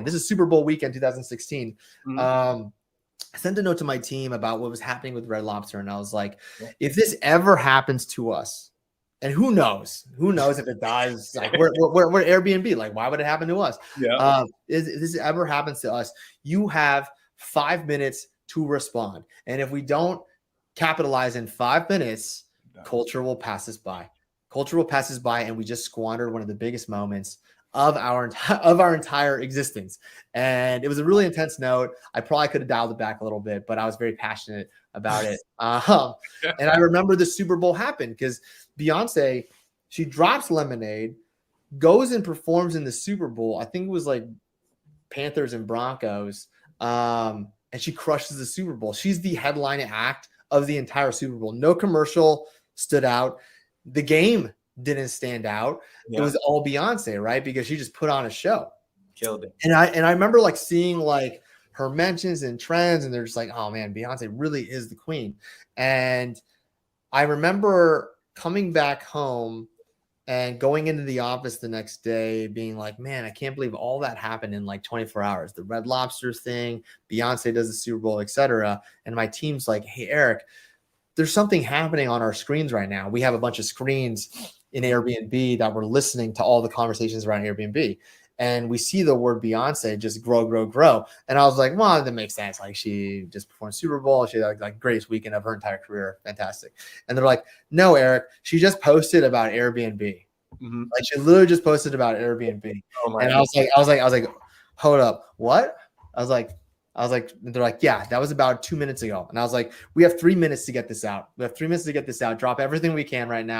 This is Super Bowl weekend 2016. Mhm. I sent a note to my team about what was happening with Red Lobster, and I was like, if this ever happens to us, and who knows if it does, like we're Airbnb, like why would it happen to us? Yeah. If this ever happens to us, you have 5 minutes to respond, and if we don't capitalize in 5 minutes, culture will pass us by. Culture will pass us by, and we just squandered one of the biggest moments of our entire existence. And it was a really intense note. I probably could have dialed it back a little bit, but I was very passionate about it. And I remember the Super Bowl happened because Beyoncé, she drops Lemonade, goes and performs in the Super Bowl. I think it was like Panthers and Broncos. And she crushes the Super Bowl. She's the headline act of the entire Super Bowl. No commercial stood out. The game didn't stand out. It was all Beyonce, right? Because she just put on a show. Killed it. And I remember like seeing like her mentions and trends, and they're just like, oh man, Beyonce really is the queen. And I remember coming back home and going into the office the next day being like, man, I can't believe all that happened in like 24 hours. The Red Lobster thing, Beyonce does the Super Bowl, etc. And my team's like, hey, Eric, there's something happening on our screens right now. We have a bunch of screens in Airbnb that we're listening to all the conversations around Airbnb. And we see the word Beyonce just grow. And I was like, well, that makes sense. Like she just performed Super Bowl. She had like greatest weekend of her entire career. Fantastic. And they're like, no, Eric, she just posted about Airbnb. Mm-hmm. Like she literally just posted about Airbnb. And I was like, hold up. What? I was like, they're like, yeah, that was about 2 minutes ago. And I was like, we have 3 minutes to get this out. Drop everything we can right now.